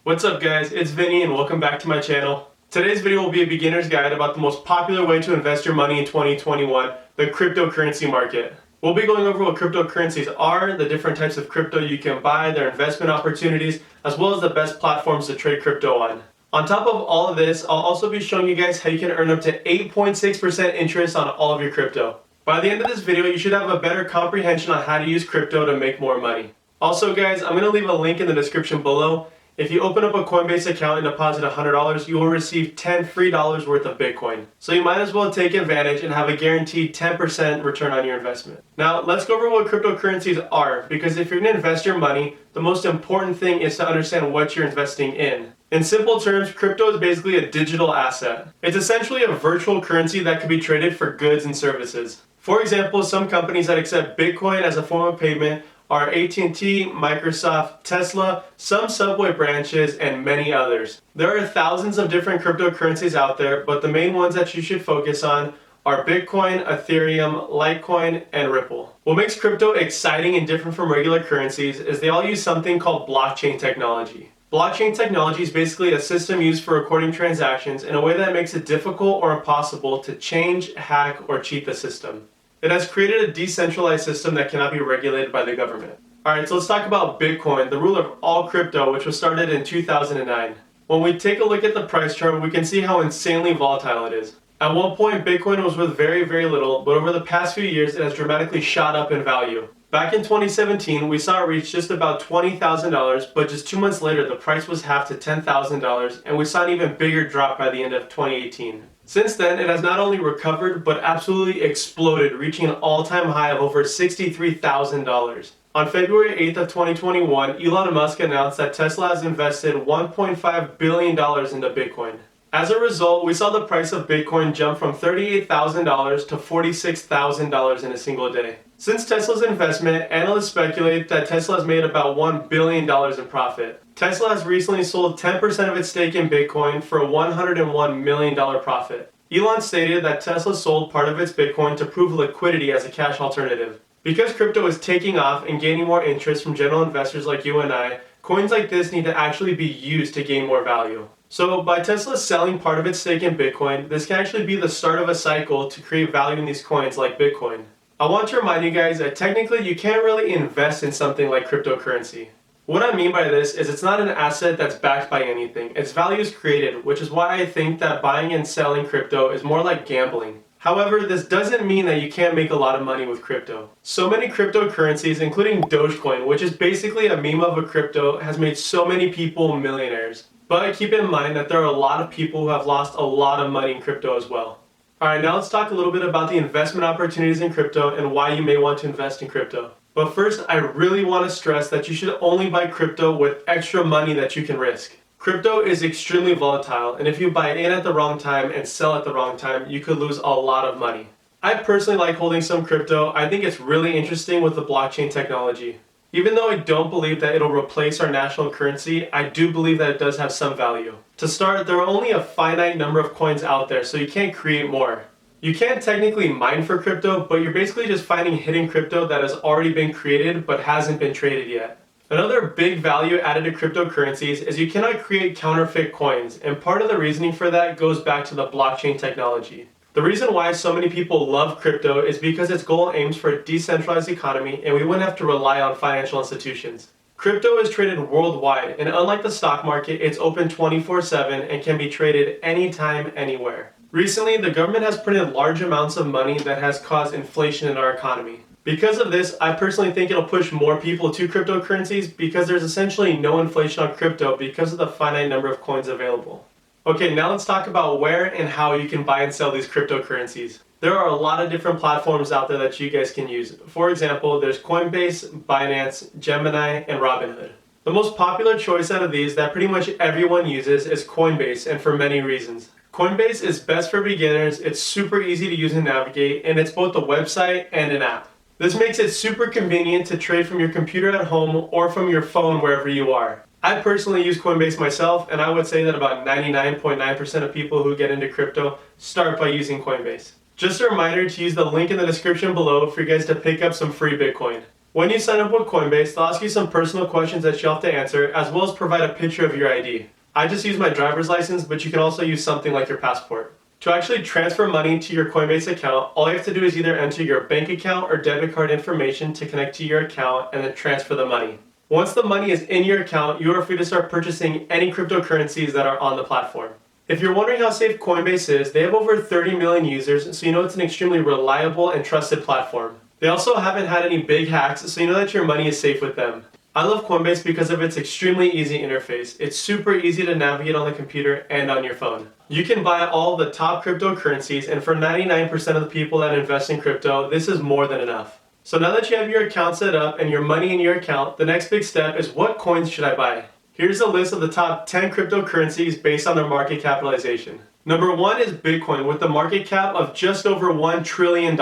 What's up guys, it's Vinny and welcome back to my channel. Today's video will be a beginner's guide about the most popular way to invest your money in 2021, the cryptocurrency market. We'll be going over what cryptocurrencies are, the different types of crypto you can buy, their investment opportunities, as well as the best platforms to trade crypto on. On top of all of this, I'll also be showing you guys how you can earn up to 8.6% interest on all of your crypto. By the end of this video, you should have a better comprehension on how to use crypto to make more money. Also guys, I'm going to leave a link in the description below. If you open up a Coinbase account and deposit $100, you will receive $10 free worth of Bitcoin. So you might as well take advantage and have a guaranteed 10% return on your investment. Now let's go over what cryptocurrencies are, because if you're going to invest your money, the most important thing is to understand what you're investing in. In simple terms, crypto is basically a digital asset. It's essentially a virtual currency that can be traded for goods and services. For example, some companies that accept Bitcoin as a form of payment are AT&T, Microsoft, Tesla, some Subway branches, and many others. There are thousands of different cryptocurrencies out there, but the main ones that you should focus on are Bitcoin, Ethereum, Litecoin, and Ripple. What makes crypto exciting and different from regular currencies is they all use something called blockchain technology. Blockchain technology is basically a system used for recording transactions in a way that makes it difficult or impossible to change, hack, or cheat the system. It has created a decentralized system that cannot be regulated by the government. Alright, so let's talk about Bitcoin, the ruler of all crypto, which was started in 2009. When we take a look at the price chart, we can see how insanely volatile it is. At one point, Bitcoin was worth very, very little, but over the past few years, it has dramatically shot up in value. Back in 2017, we saw it reach just about $20,000, but just 2 months later, the price was halved to $10,000, and we saw an even bigger drop by the end of 2018. Since then, it has not only recovered, but absolutely exploded, reaching an all-time high of over $63,000. On February 8th of 2021, Elon Musk announced that Tesla has invested $1.5 billion into Bitcoin. As a result, we saw the price of Bitcoin jump from $38,000 to $46,000 in a single day. Since Tesla's investment, analysts speculate that Tesla has made about $1 billion in profit. Tesla has recently sold 10% of its stake in Bitcoin for a $101 million profit. Elon stated that Tesla sold part of its Bitcoin to prove liquidity as a cash alternative. Because crypto is taking off and gaining more interest from general investors like you and I, coins like this need to actually be used to gain more value. So by Tesla selling part of its stake in Bitcoin, this can actually be the start of a cycle to create value in these coins like Bitcoin. I want to remind you guys that technically you can't really invest in something like cryptocurrency. What I mean by this is it's not an asset that's backed by anything. Its value is created, which is why I think that buying and selling crypto is more like gambling. However, this doesn't mean that you can't make a lot of money with crypto. So many cryptocurrencies, including Dogecoin, which is basically a meme of a crypto, has made so many people millionaires. But keep in mind that there are a lot of people who have lost a lot of money in crypto as well. Alright, now let's talk a little bit about the investment opportunities in crypto and why you may want to invest in crypto. But first, I really want to stress that you should only buy crypto with extra money that you can risk. Crypto is extremely volatile, and if you buy in at the wrong time and sell at the wrong time, you could lose a lot of money. I personally like holding some crypto. I think it's really interesting with the blockchain technology. Even though I don't believe that it'll replace our national currency, I do believe that it does have some value. To start, there are only a finite number of coins out there, so you can't create more. You can technically mine for crypto, but you're basically just finding hidden crypto that has already been created but hasn't been traded yet. Another big value added to cryptocurrencies is you cannot create counterfeit coins, and part of the reasoning for that goes back to the blockchain technology. The reason why so many people love crypto is because its goal aims for a decentralized economy and we wouldn't have to rely on financial institutions. Crypto is traded worldwide, and unlike the stock market, it's open 24/7 and can be traded anytime, anywhere. Recently, the government has printed large amounts of money that has caused inflation in our economy. Because of this, I personally think it'll push more people to cryptocurrencies because there's essentially no inflation on crypto because of the finite number of coins available. Okay, now let's talk about where and how you can buy and sell these cryptocurrencies. There are a lot of different platforms out there that you guys can use. For example, there's Coinbase, Binance, Gemini, and Robinhood. The most popular choice out of these that pretty much everyone uses is Coinbase, and for many reasons. Coinbase is best for beginners, it's super easy to use and navigate, and it's both a website and an app. This makes it super convenient to trade from your computer at home or from your phone wherever you are. I personally use Coinbase myself, and I would say that about 99.9% of people who get into crypto start by using Coinbase. Just a reminder to use the link in the description below for you guys to pick up some free Bitcoin. When you sign up with Coinbase, they'll ask you some personal questions that you'll have to answer, as well as provide a picture of your ID. I just use my driver's license, but you can also use something like your passport. To actually transfer money to your Coinbase account, all you have to do is either enter your bank account or debit card information to connect to your account and then transfer the money. Once the money is in your account, you are free to start purchasing any cryptocurrencies that are on the platform. If you're wondering how safe Coinbase is, they have over 30 million users, so you know it's an extremely reliable and trusted platform. They also haven't had any big hacks, so you know that your money is safe with them. I love Coinbase because of its extremely easy interface. It's super easy to navigate on the computer and on your phone. You can buy all the top cryptocurrencies, and for 99% of the people that invest in crypto, this is more than enough. So now that you have your account set up and your money in your account, the next big step is what coins should I buy? Here's a list of the top 10 cryptocurrencies based on their market capitalization. Number 1 is Bitcoin with a market cap of just over $1 trillion.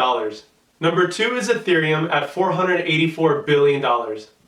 Number 2 is Ethereum at $484 billion.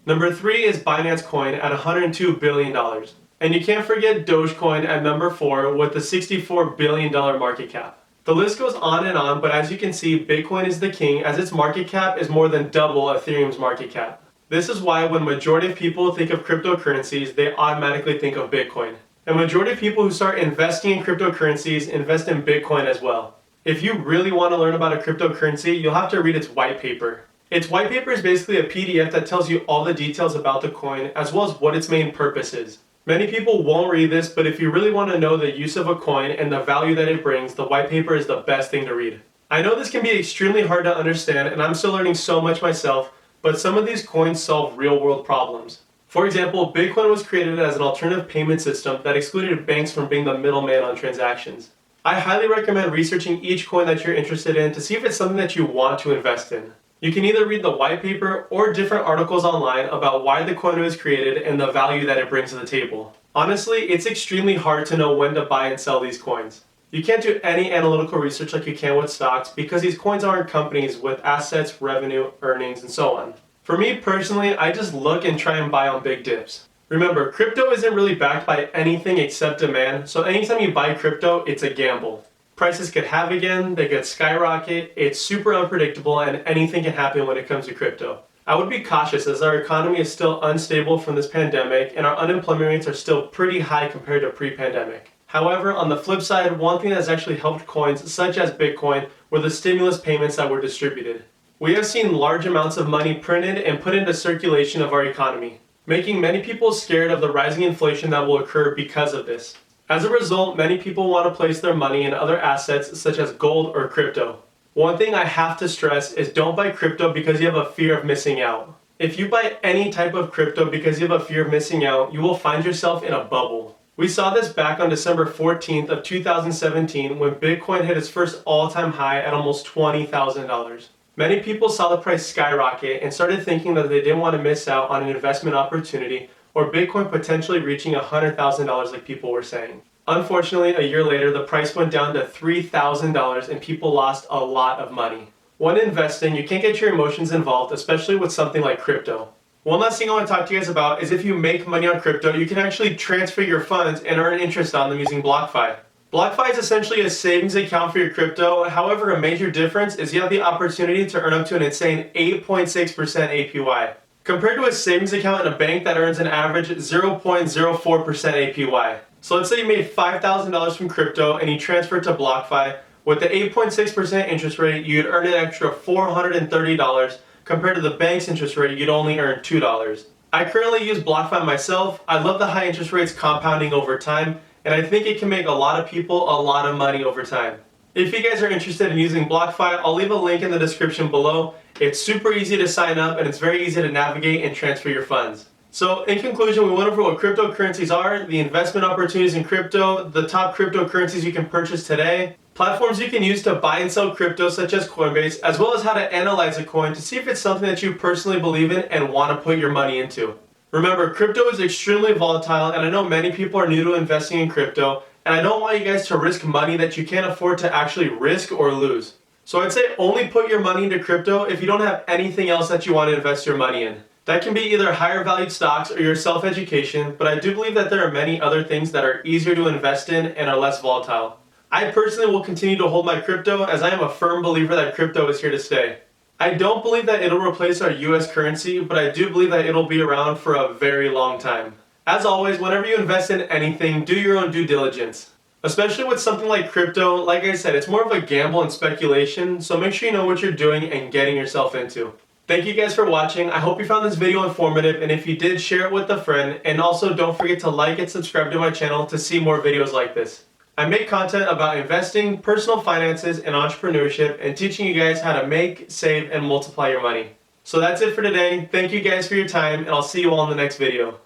Number 3 is Binance Coin at $102 billion. And you can't forget Dogecoin at number 4 with a $64 billion market cap. The list goes on, but as you can see, Bitcoin is the king as its market cap is more than double Ethereum's market cap. This is why when majority of people think of cryptocurrencies, they automatically think of Bitcoin. And majority of people who start investing in cryptocurrencies invest in Bitcoin as well. If you really want to learn about a cryptocurrency, you'll have to read its white paper. Its white paper is basically a PDF that tells you all the details about the coin as well as what its main purpose is. Many people won't read this, but if you really want to know the use of a coin and the value that it brings, the white paper is the best thing to read. I know this can be extremely hard to understand, and I'm still learning so much myself, but some of these coins solve real-world problems. For example, Bitcoin was created as an alternative payment system that excluded banks from being the middleman on transactions. I highly recommend researching each coin that you're interested in to see if it's something that you want to invest in. You can either read the white paper or different articles online about why the coin was created and the value that it brings to the table. Honestly, it's extremely hard to know when to buy and sell these coins. You can't do any analytical research like you can with stocks because these coins aren't companies with assets, revenue, earnings, and so on. For me personally, I just look and try and buy on big dips. Remember, crypto isn't really backed by anything except demand, so anytime you buy crypto, it's a gamble. Prices could halve again, they could skyrocket, it's super unpredictable, and anything can happen when it comes to crypto. I would be cautious as our economy is still unstable from this pandemic and our unemployment rates are still pretty high compared to pre-pandemic. However, on the flip side, one thing that's actually helped coins such as Bitcoin were the stimulus payments that were distributed. We have seen large amounts of money printed and put into circulation of our economy, making many people scared of the rising inflation that will occur because of this. As a result, many people want to place their money in other assets such as gold or crypto. One thing I have to stress is don't buy crypto because you have a fear of missing out. If you buy any type of crypto because you have a fear of missing out, you will find yourself in a bubble. We saw this back on December 14th of 2017 when Bitcoin hit its first all-time high at almost $20,000. Many people saw the price skyrocket and started thinking that they didn't want to miss out on an investment opportunity or Bitcoin potentially reaching $100,000 like people were saying. Unfortunately, a year later, the price went down to $3,000 and people lost a lot of money. When investing, you can't get your emotions involved, especially with something like crypto. One last thing I want to talk to you guys about is if you make money on crypto, you can actually transfer your funds and earn interest on them using BlockFi. BlockFi is essentially a savings account for your crypto. However, a major difference is you have the opportunity to earn up to an insane 8.6% APY. Compared to a savings account in a bank that earns an average 0.04% APY. So let's say you made $5,000 from crypto and you transfer it to BlockFi. With the 8.6% interest rate, you'd earn an extra $430 compared to the bank's interest rate, you'd only earn $2. I currently use BlockFi myself. I love the high interest rates compounding over time, and I think it can make a lot of people a lot of money over time. If you guys are interested in using BlockFi, I'll leave a link in the description below. It's super easy to sign up and it's very easy to navigate and transfer your funds. So in conclusion, we went over what cryptocurrencies are, the investment opportunities in crypto, the top cryptocurrencies you can purchase today, platforms you can use to buy and sell crypto such as Coinbase, as well as how to analyze a coin to see if it's something that you personally believe in and want to put your money into. Remember, crypto is extremely volatile and I know many people are new to investing in crypto, and I don't want you guys to risk money that you can't afford to actually risk or lose. So I'd say only put your money into crypto if you don't have anything else that you want to invest your money in. That can be either higher valued stocks or your self-education, but I do believe that there are many other things that are easier to invest in and are less volatile. I personally will continue to hold my crypto as I am a firm believer that crypto is here to stay. I don't believe that it'll replace our US currency, but I do believe that it'll be around for a very long time. As always, whenever you invest in anything, do your own due diligence. Especially with something like crypto, like I said, it's more of a gamble and speculation, so make sure you know what you're doing and getting yourself into. Thank you guys for watching. I hope you found this video informative, and if you did, share it with a friend, and also don't forget to like and subscribe to my channel to see more videos like this. I make content about investing, personal finances, and entrepreneurship, and teaching you guys how to make, save, and multiply your money. So that's it for today. Thank you guys for your time, and I'll see you all in the next video.